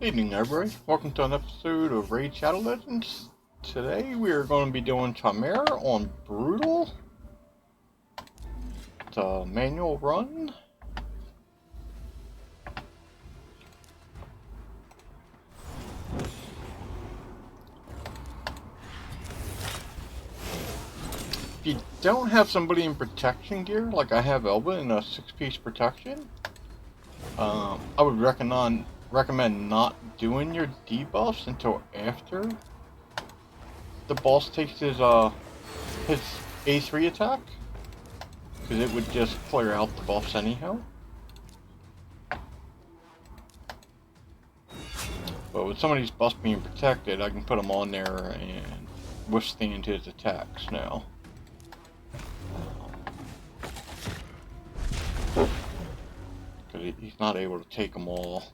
Evening everybody, welcome to an episode of Raid Shadow Legends. Today we are going to be doing Chimera on Brutal. It's a manual run. If you don't have somebody in protection gear, like I have Elva in a 6-piece protection, I would recommend not doing your debuffs until after the boss takes his A3 attack, because it would just clear out the buffs anyhow. But with somebody's buffs being protected, I can put them on there and withstand his attacks now. Because he's not able to take them all.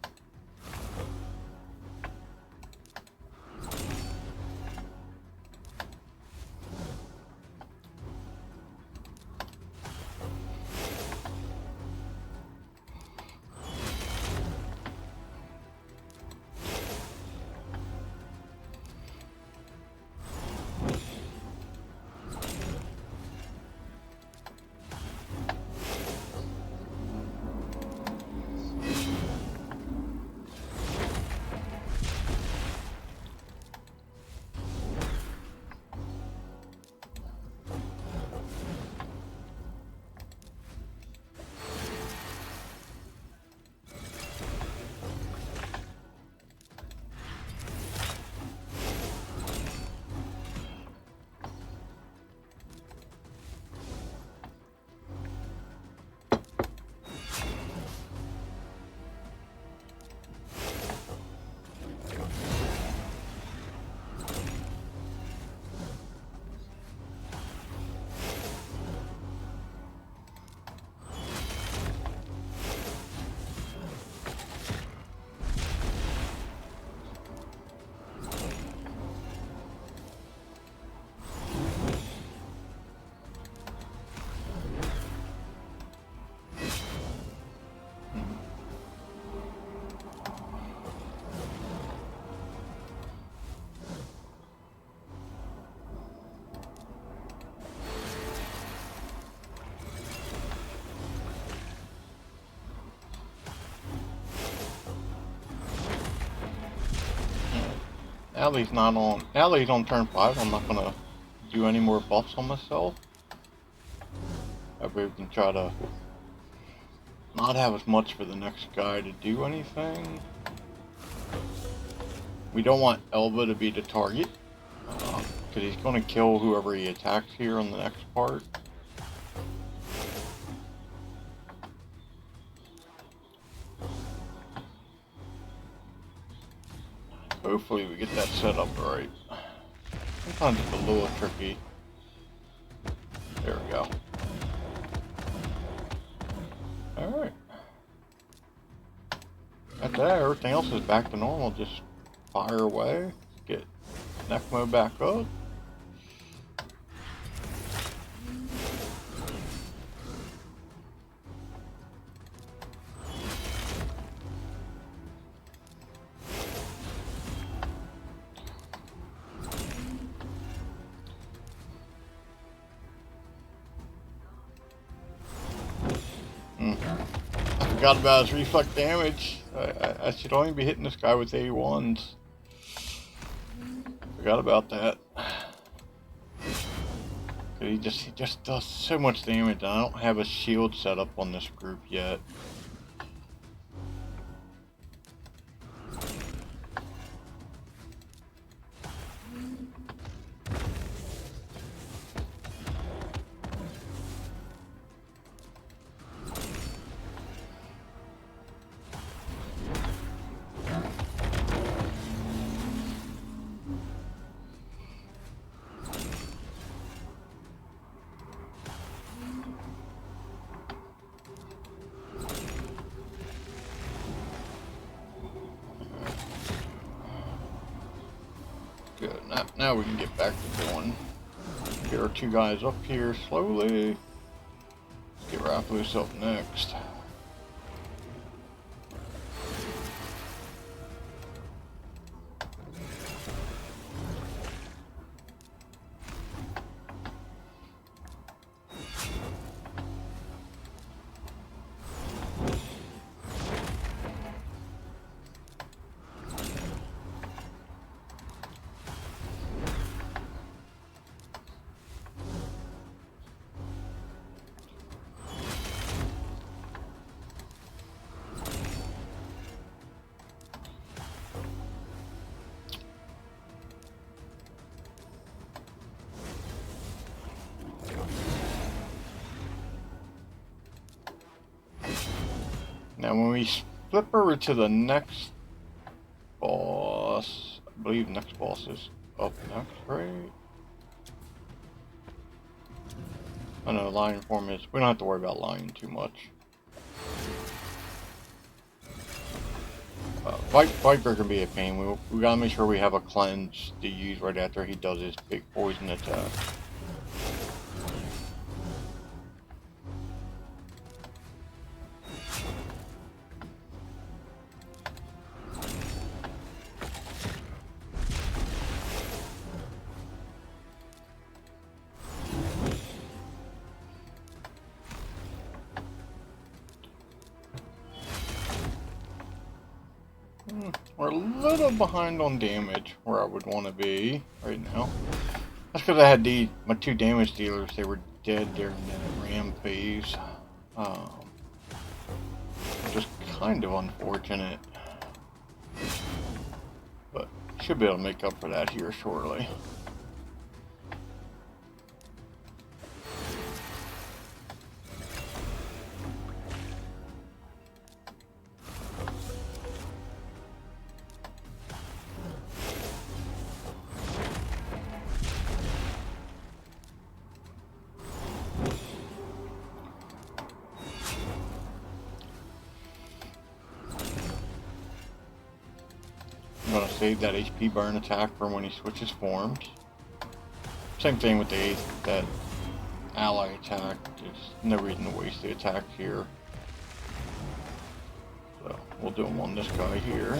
Now that he's on turn 5, I'm not going to do any more buffs on myself. That way we can try to not have as much for the next guy to do anything. We don't want Elva to be the target, because he's going to kill whoever he attacks here on the next part. Hopefully we get that set up right. Sometimes it's a little tricky. There we go. Alright. At that, everything else is back to normal. Just fire away. Get Nekmo back up. Forgot about his reflect damage. I should only be hitting this guy with A1s. Forgot about that. He just does so much damage. I don't have a shield set up on this group yet. Good. Now we can get back to doing. Get our 2 guys up here slowly. Let's get Rathalos up next. Now when we flip over to the next boss, I believe the next boss is up next, right? I know lion form is, we don't have to worry about lion too much. Viper can be a pain. We gotta make sure we have a cleanse to use right after he does his big poison attack. We're a little behind on damage where I would want to be right now. That's because I had my 2 damage dealers. They were dead during the ram phase. Just kind of unfortunate. But should be able to make up for that here shortly. I'm going to save that HP burn attack for when he switches forms. Same thing with that ally attack. There's no reason to waste the attack here. So we'll do them on this guy here.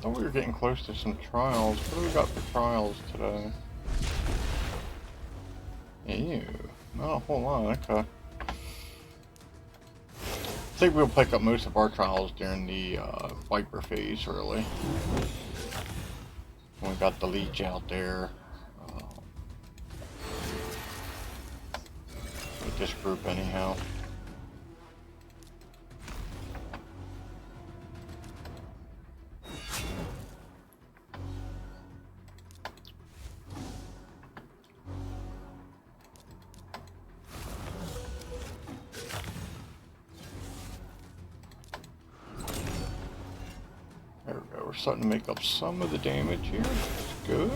We were getting close to some trials. What do we got for trials today? Ew, not a whole lot. Okay. I think we'll pick up most of our trials during the Viper phase, really. We got the leech out there. With this group, anyhow. There we go, we're starting to make up some of the damage here. That's good.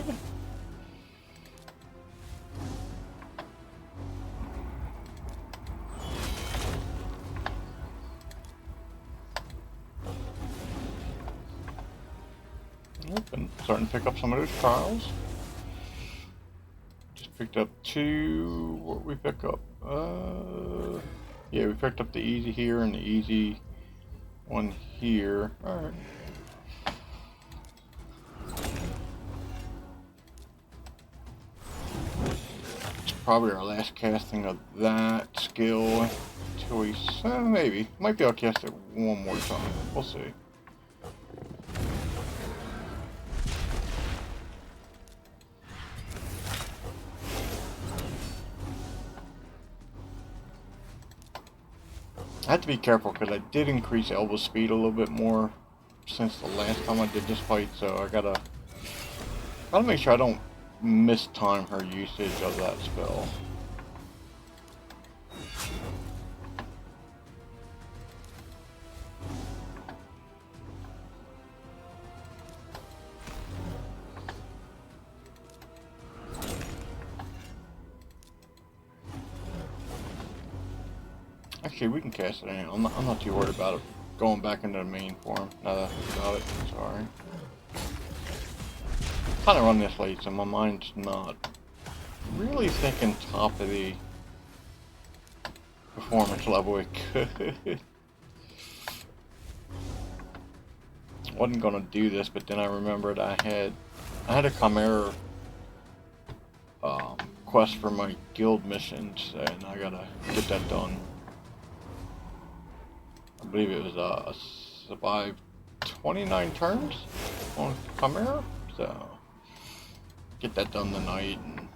Yep, and starting to pick up some of those trials. Just picked up 2. What we pick up? Yeah, we picked up the easy here and the easy one here. Alright. Probably our last casting of that skill until we maybe might be able to cast it one more time. We'll see. I have to be careful because I did increase Elva's speed a little bit more since the last time I did this fight, so I gotta make sure I don't mistime her usage of that spell. Actually, we can cast it anyhow. I'm not too worried about it going back into the main form now that I think about it. Sorry. Kind of run this late, so my mind's not really thinking top of the performance level it could. Wasn't gonna do this, but then I remembered I had a Chimera quest for my guild missions, and I gotta get that done. I believe it was survive 29 turns on Chimera, so get that done tonight and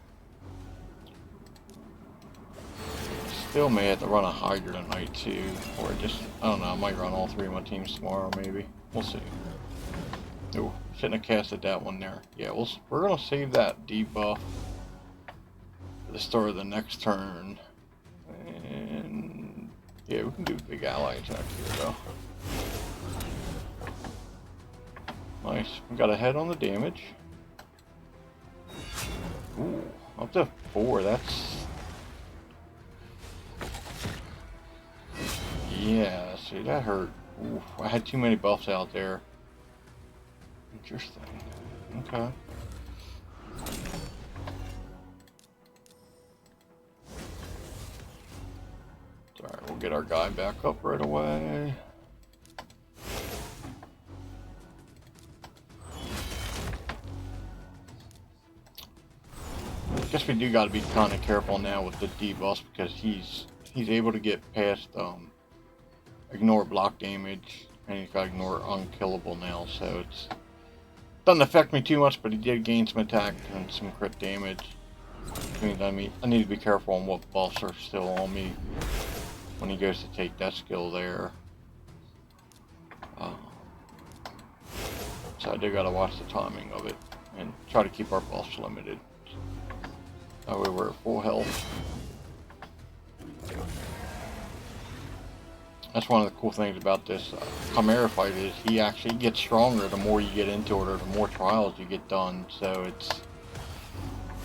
still may have to run a Hydra tonight too, or just, I don't know, I might run all three of my teams tomorrow maybe. We'll see. Oh, shouldn't have casted that one there. Yeah, we're gonna save that debuff for the start of the next turn. And yeah, we can do big ally attack here though. Nice. We got a head on the damage. Ooh, up to 4, that's... Yeah, see, that hurt. Ooh, I had too many buffs out there. Interesting. Okay. Alright, we'll get our guy back up right away. I guess we do got to be kind of careful now with the debuffs because he's able to get past ignore block damage, and he's got ignore unkillable now, so it's doesn't affect me too much, but he did gain some attack and some crit damage, which means I need to be careful on what buffs are still on me when he goes to take that skill there. So I do got to watch the timing of it and try to keep our buffs limited. That way we're at full health. That's one of the cool things about this Chimera fight is he actually gets stronger the more you get into it or the more trials you get done. So it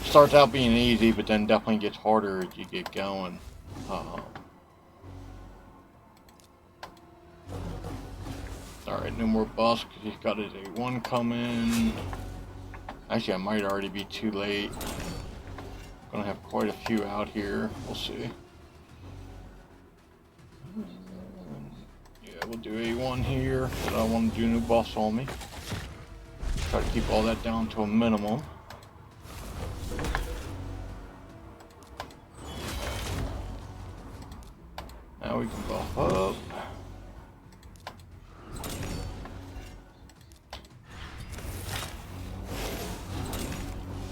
starts out being easy, but then definitely gets harder as you get going. Alright, no more buffs because he's got his A1 coming. Actually, I might already be too late. Gonna have quite a few out here. We'll see. Yeah, we'll do A1 here, but I don't want to do no buffs on me. Try to keep all that down to a minimum. Now we can buff up.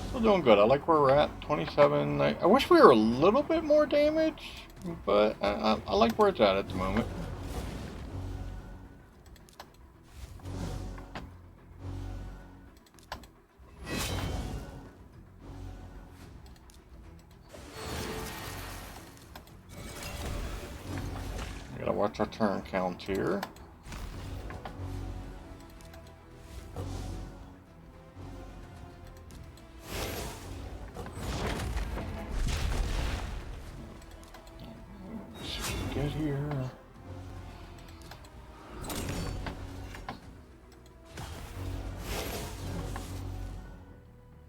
Still doing good. I like where we're at. 27. I wish we were a little bit more damage, but I like where it's at the moment. We gotta watch our turn count here. Get here.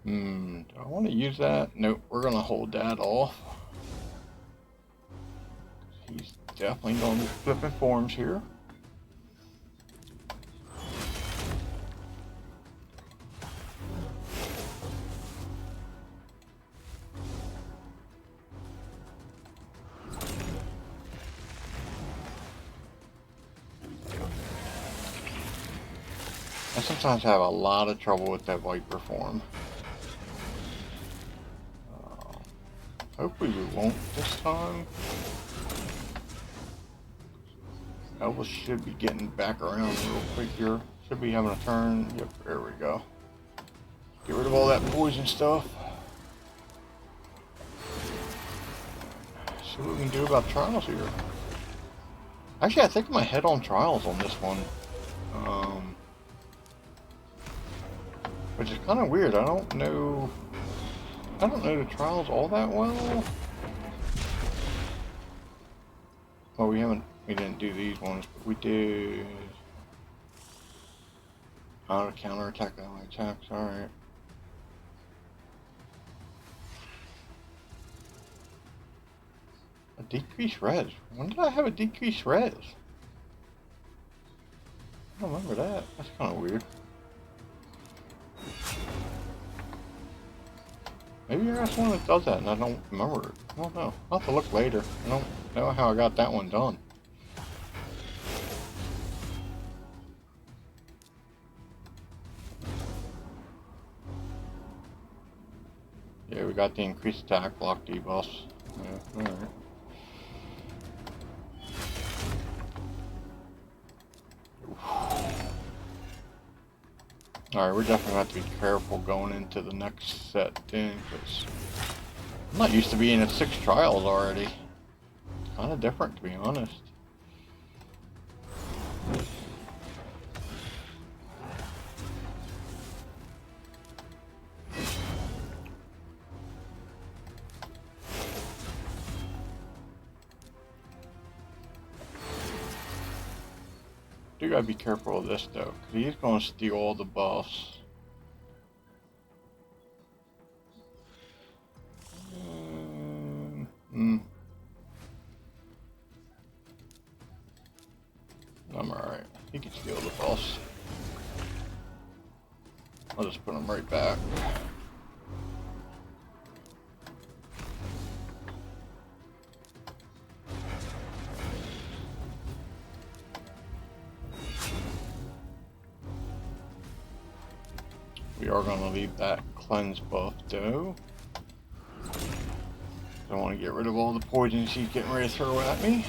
Do I want to use that? Nope, we're gonna hold that off. He's definitely gonna be flipping forms here. I sometimes have a lot of trouble with that Viper form. Hopefully we won't this time. Elva should be getting back around real quick here. Should be having a turn. Yep, there we go. Get rid of all that poison stuff. See what we can do about trials here. Actually, I think I'm ahead on trials on this one. Which is kind of weird. I don't know the trials all that well. Well, we didn't do these ones, but we did auto counterattack, ally attacks. All right. A decreased res. When did I have a decreased res? I don't remember that. That's kind of weird. Maybe you're the one that does that and I don't remember it. I don't know. I'll have to look later. I don't know how I got that one done. Yeah, we got the increased attack block debuffs. Yeah, alright. Alright, we're definitely going to have to be careful going into the next set then, because I'm not used to being at 6 trials already. Kind of different, to be honest. Do gotta be careful of this though, because he's gonna steal all the buffs. I'm alright. He can steal the buffs. I'll just put him right back. We are going to leave that cleanse buff though. I want to get rid of all the poisons he's getting ready to throw at me.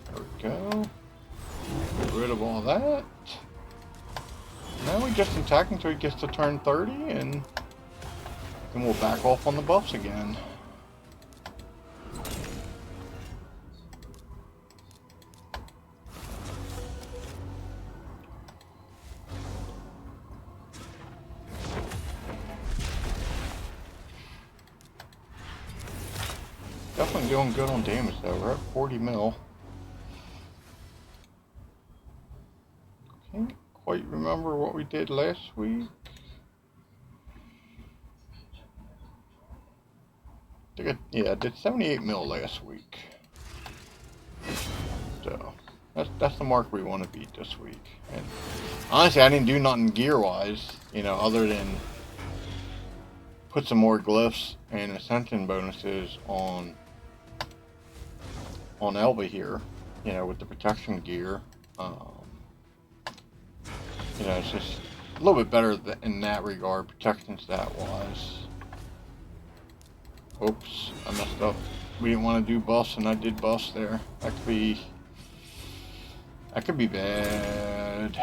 There we go. Get rid of all that. Now we just attack until he gets to turn 30 and then we'll back off on the buffs again. Definitely doing good on damage though. We're at 40 mil. Can't quite remember what we did last week. I did 78 mil last week. So that's the mark we want to beat this week. And honestly, I didn't do nothing gear wise, other than put some more glyphs and ascension bonuses on Elva here, with the protection gear. It's just a little bit better in that regard, protection stat wise. Oops, I messed up. We didn't want to do buffs and I did buffs there. That could be bad.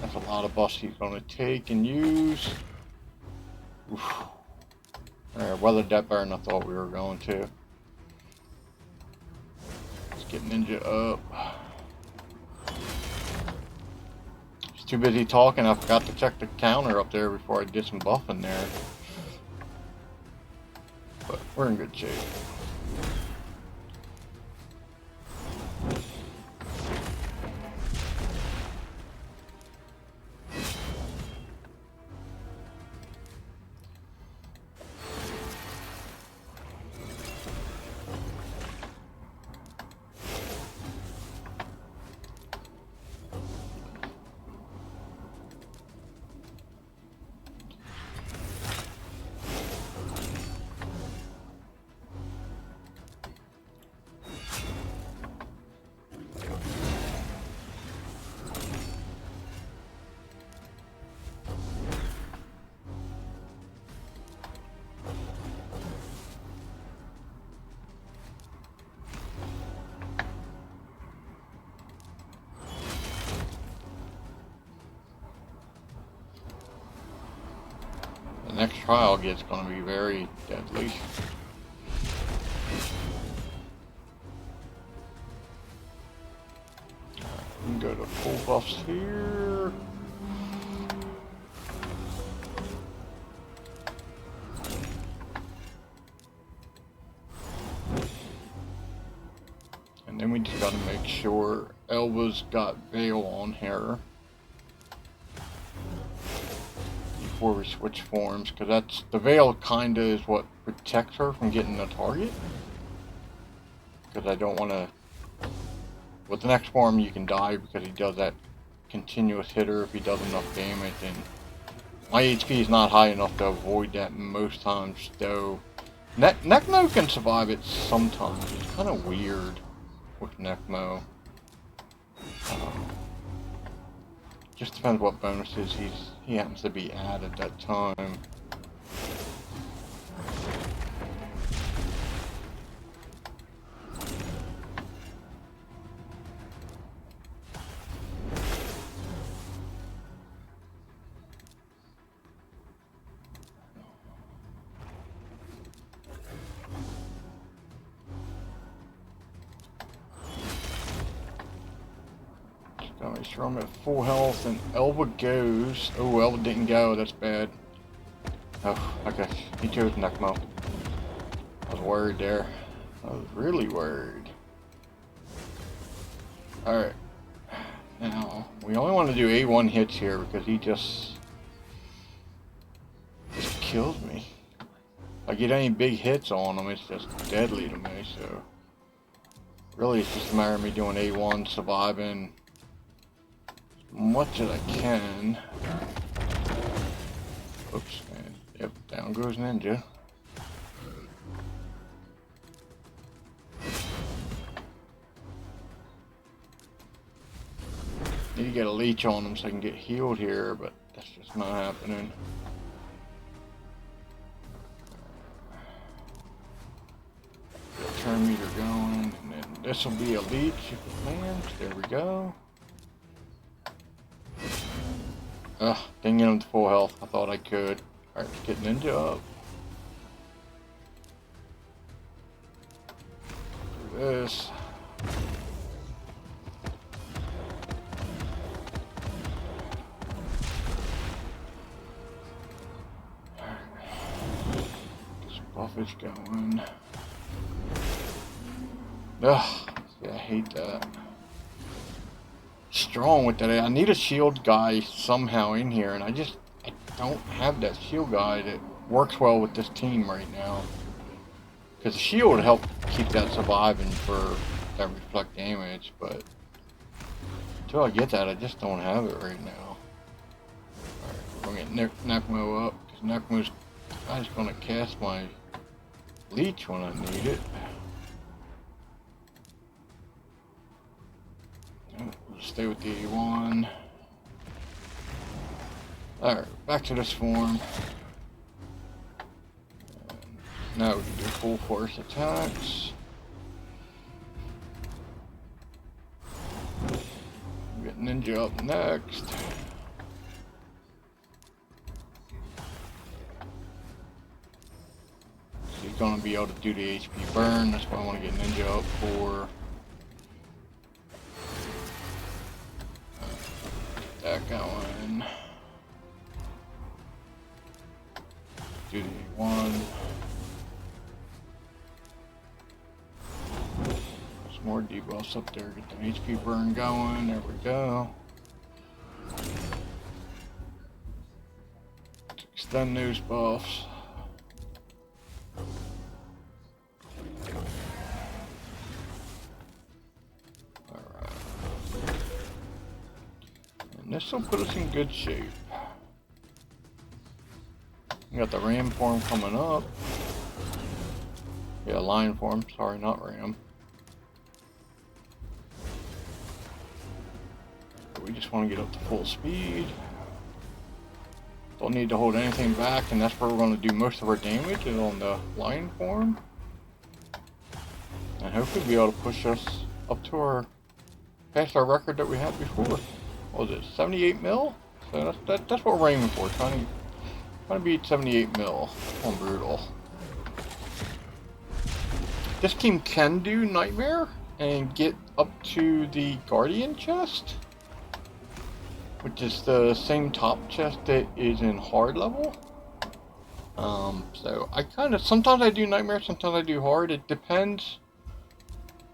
That's a lot of buffs he's going to take and use. Oof. Alright, weathered that better than I thought we were going to. Let's get Ninja up. He's too busy talking, I forgot to check the counter up there before I did some buffing there. But we're in good shape. The next trial gets going to be very deadly. We can go to full buffs here. And then we just got to make sure Elva's got Veil on her before we switch forms, because that's the Veil kinda is what protects her from getting the target. Because I don't want to. With the next form, you can die because he does that continuous hitter if he does enough damage, and my HP is not high enough to avoid that most times. Though Nekmo can survive it sometimes. It's kind of weird with Nekmo. Just depends what bonuses he happens to be at that time. Just run at full health and Elva goes. Oh, Elva didn't go. That's bad. Oh, okay. He chose Nekmo. I was worried there. I was really worried. Alright. Now, we only want to do A1 hits here because he just kills me. If I get any big hits on him, it's just deadly to me, so... Really, it's just a matter of me doing A1, surviving as much as I can. Oops, man. Yep, down goes Ninja. Need to get a leech on him so I can get healed here, but that's just not happening. Turn meter going, and then this will be a leech if it lands. There we go. Ugh, didn't get him to full health. I thought I could. Alright, let's get Ninja up. Do this. This buff is going. Ugh, yeah, I hate that. Strong with that. I need a shield guy somehow in here, and I don't have that shield guy that works well with this team right now. Because the shield would help keep that surviving for that reflect damage, but until I get that, I just don't have it right now. Alright, we're gonna get Nekmo up, because Nekmo's just gonna cast my leech when I need it. We'll stay with the A1. Alright, back to this form. And now we can do full force attacks. Get Ninja up next. So he's gonna be able to do the HP burn. That's what I want to get Ninja up for. That going. Do the one. Some more debuffs up there. Get the HP burn going. There we go. Extend those buffs. This will put us in good shape. We got the ram form coming up. Yeah, lion form. Sorry, not ram. But we just want to get up to full speed. Don't need to hold anything back, and that's where we're going to do most of our damage, is on the lion form. And hopefully be able to push us up to past our record that we had before. What was it, 78 mil? So that's what we're aiming for, trying to beat 78 mil on Brutal. This team can do Nightmare and get up to the Guardian chest, which is the same top chest that is in hard level. So I sometimes I do Nightmare, sometimes I do hard. It depends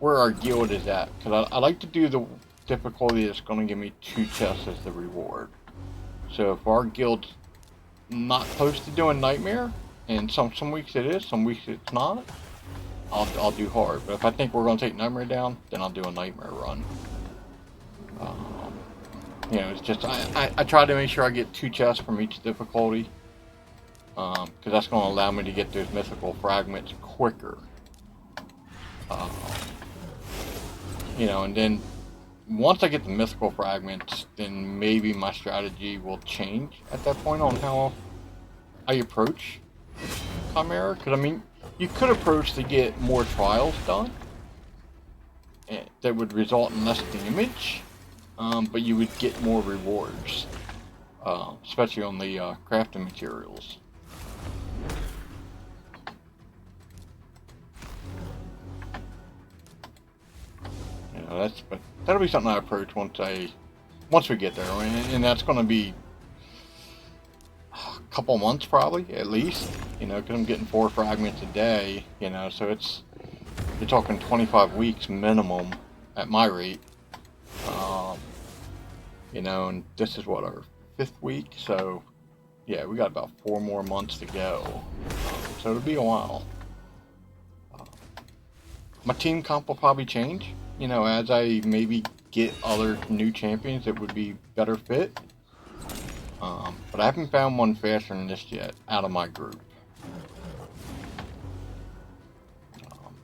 where our guild is at, because I like to do the difficulty that's going to give me 2 chests as the reward. So if our guild's not close to doing Nightmare, and some weeks it is, some weeks it's not, I'll do hard. But if I think we're going to take Nightmare down, then I'll do a Nightmare run. You know, it's just I try to make sure I get 2 chests from each difficulty, because that's going to allow me to get those mythical fragments quicker. You know, and then once I get the mythical fragments, then maybe my strategy will change at that point on how I approach Chimera. Because, I mean, you could approach to get more trials done that would result in less damage, but you would get more rewards, especially on the crafting materials. You know, but that'll be something I approach once once we get there, and that's going to be a couple months probably, at least, you know, because I'm getting 4 fragments a day, you know, so you're talking 25 weeks minimum at my rate, you know, and this is what, our 5th week, so yeah, we got about 4 more months to go, so it'll be a while. My team comp will probably change, you know, as I maybe get other new champions that would be better fit. But I haven't found one faster than this yet out of my group.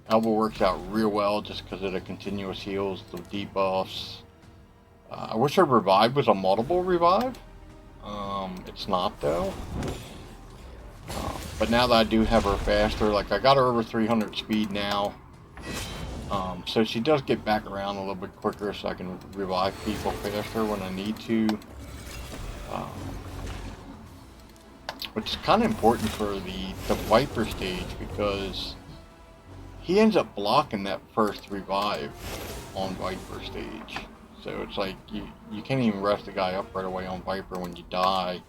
Elva works out real well just because of the continuous heals, the debuffs. I wish her revive was a multiple revive. It's not though. But now that I do have her faster, like I got her over 300 speed now. So she does get back around a little bit quicker, so I can revive people faster when I need to. Which is kind of important for the Viper stage, because he ends up blocking that first revive on Viper stage. So it's like you can't even rest the guy up right away on Viper when you die.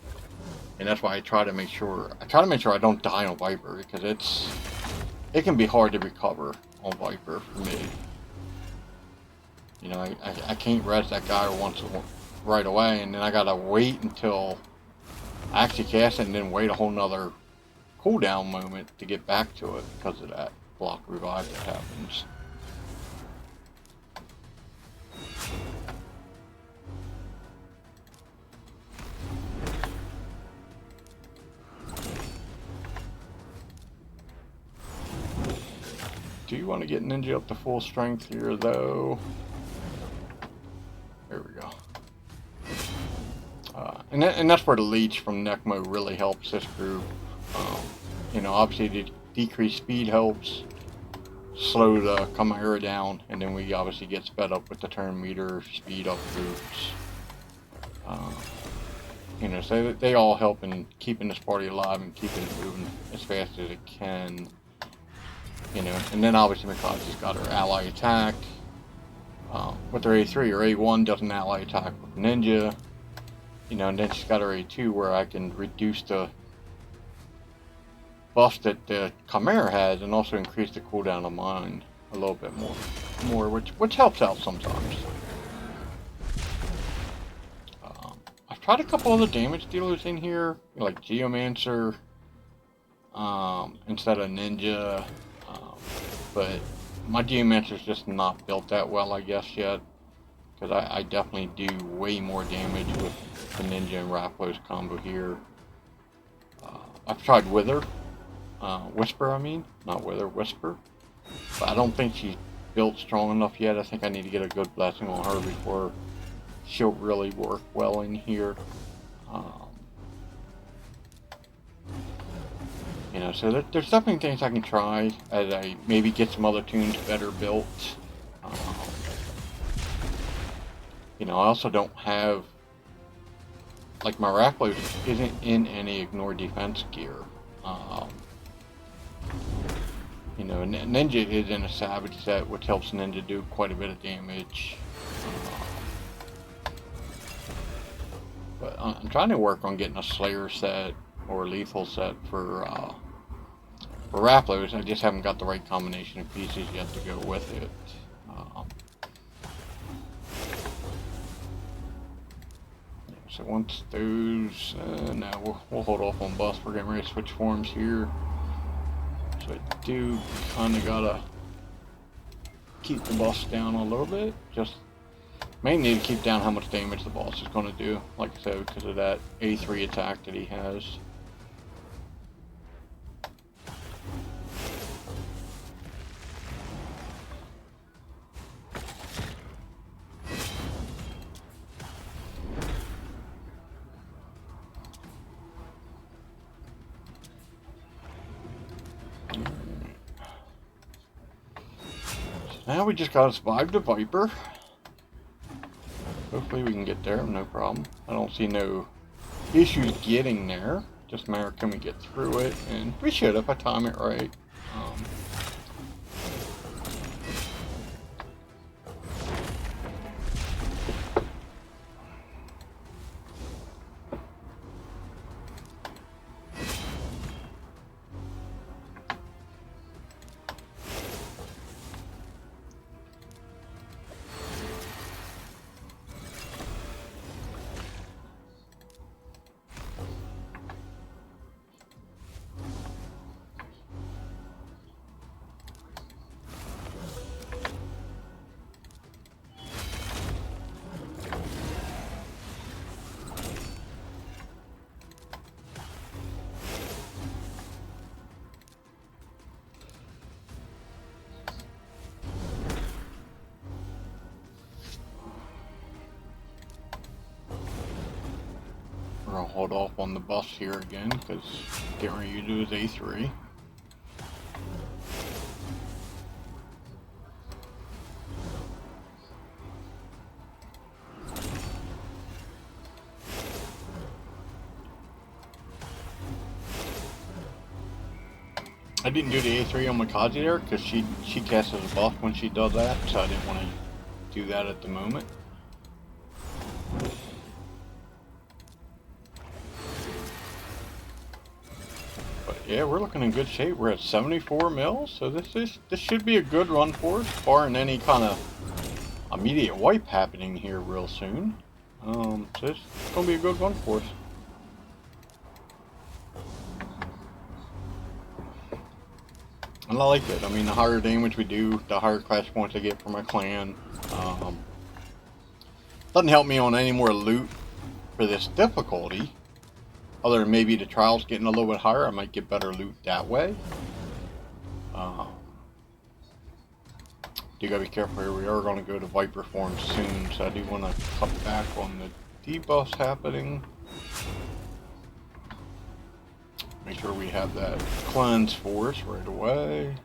And that's why I try to make sure I don't die on Viper, because it can be hard to recover on Viper for me. You know, I can't rest that guy once right away, and then I gotta wait until I actually cast it, and then wait a whole nother cooldown moment to get back to it because of that block revive that happens. Do you want to get Ninja up to full strength here, though? There we go. And that's where the leech from Nekmo really helps this group. You know, obviously the decreased speed helps, slow the Chimera down, and then we obviously get sped up with the turn meter, speed up groups. You know, so they all help in keeping this party alive and keeping it moving as fast as it can. You know, and then obviously Mikage's got her ally attack. With her A3 or A1 doesn't ally attack with Ninja. You know, and then she's got her A2 where I can reduce the buffs that the Chimera has and also increase the cooldown of mine a little bit more, which helps out sometimes. I've tried a couple other damage dealers in here, like Geomancer instead of Ninja, but my Geomancer's just not built that well, I guess, yet. Because I definitely do way more damage with the Ninja and Rathalos combo here. I've tried Whisper, I mean. Not Wither, Whisper. But I don't think she's built strong enough yet. I think I need to get a good blessing on her before she'll really work well in here. You know, so there's definitely things I can try as I maybe get some other tunes better built. You know, I also don't have, like, my Rathalos isn't in any ignore defense gear. You know, Ninja is in a Savage set, which helps Ninja do quite a bit of damage. But I'm trying to work on getting a Slayer set or a Lethal set for Rathalos. I just haven't got the right combination of pieces yet to go with it. So once those, no, we'll hold off on buffs. We're getting ready to switch forms here. So I do kind of gotta keep the buffs down a little bit. Just mainly to keep down how much damage the boss is going to do. Like I said, because of that A3 attack that he has. Now we just gotta survive the Viper. Hopefully we can get there, no problem. I don't see no issues getting there. Just a matter of can we get through it, and we should if I time it right. hold off on the buffs here again, because getting ready to do his A3. I didn't do the A3 on Mikage there because she casts as a buff when she does that, so I didn't want to do that at the moment. But yeah, we're looking in good shape. We're at 74 mils, so this should be a good run for us, barring any kind of immediate wipe happening here real soon. So it's gonna be a good run for us. And I like it. I mean, the higher damage we do, the higher class points I get for my clan. Doesn't help me on any more loot for this difficulty. Other than maybe the trials getting a little bit higher, I might get better loot that way. You gotta be careful here. We are going to go to Viper form soon, so I do want to cut back on the debuffs happening. Make sure we have that cleanse for us right away.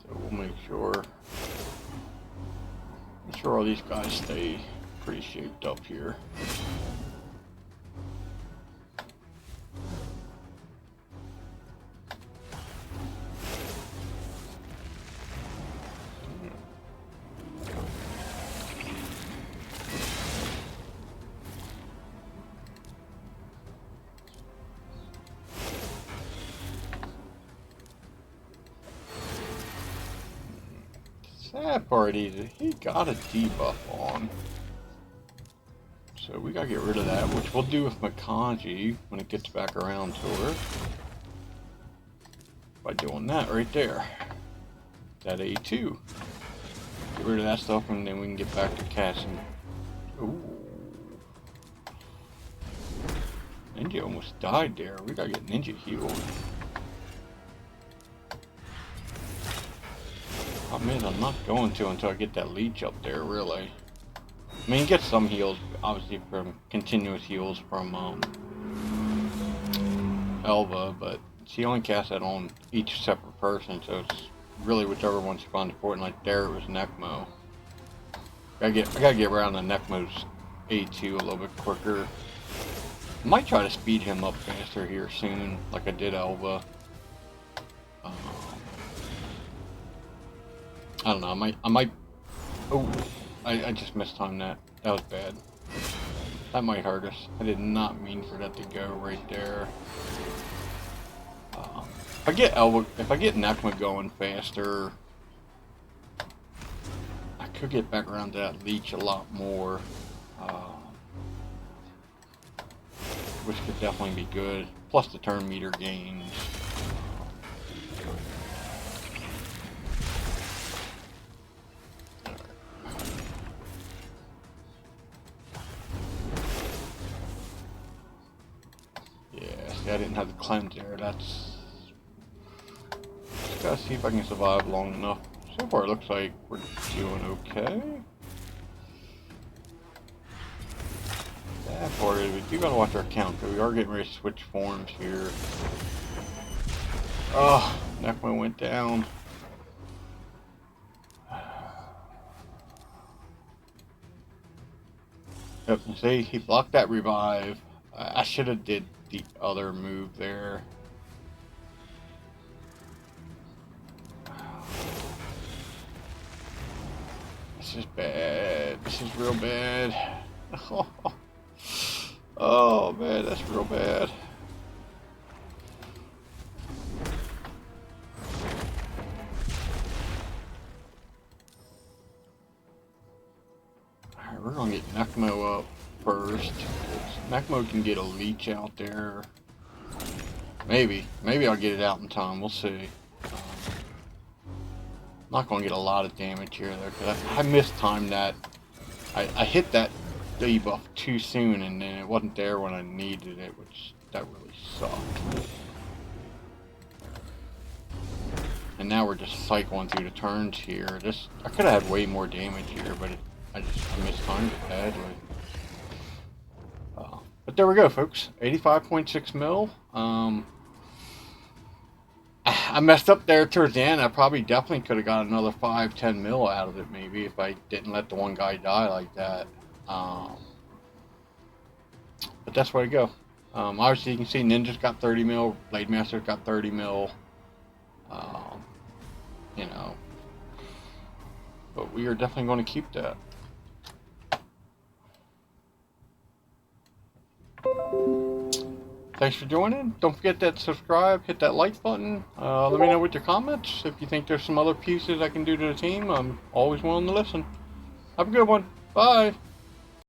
So we'll make sure all these guys stay pretty shaped up here. Sad part is he got a debuff on, so we gotta get rid of that, which we'll do with Mikage when it gets back around to her by doing that right there. That A2. Get rid of that stuff, and then we can get back to casting. Ooh, Ninja almost died there. We gotta get Ninja healed. Problem is, I'm not going to until I get that leech up there, really. I mean, get some heals, obviously, from continuous heals from Elva, but she only casts that on each separate person, so it's really whichever one she finds important. Like there, it was Nekmo. I gotta get around to Nekmo's A2 a little bit quicker. I might try to speed him up faster here soon, like I did Elva. I don't know, I might, oh, I just mistimed that. That was bad. That might hurt us. I did not mean for that to go right there. If I get Nekmo going faster, I could get back around to that leech a lot more. Which could definitely be good. Plus the turn meter gains. I didn't have the cleanse there. Just gotta see if I can survive long enough. So far it looks like we're doing okay. That part is, we do gotta watch our count, because we are getting ready to switch forms here. Oh, Nekmo went down. Yep, see, he blocked that revive. I should have did the other move there. This is bad. This is real bad. Oh man, that's real bad. Alright, we're gonna get Nekmo up first. Nekmo can get a leech out there. Maybe I'll get it out in time. We'll see. Not gonna get a lot of damage here though, because I mistimed that. I hit that debuff too soon, and then it wasn't there when I needed it, which that really sucked. And now we're just cycling through the turns here. I could have had way more damage here, but I mistimed it badly. But there we go, folks. 85.6 mil. I messed up there towards the end. I probably definitely could have got another 5-10 mil out of it, maybe, if I didn't let the one guy die like that. But that's where I go. Obviously, you can see Ninja's got 30 mil, Blade Master's got 30 mil. You know, but we are definitely going to keep that. Thanks for joining. Don't forget that subscribe, hit that like button. Let me know with your comments. If you think there's some other pieces I can do to the team, I'm always willing to listen. Have a good one. Bye.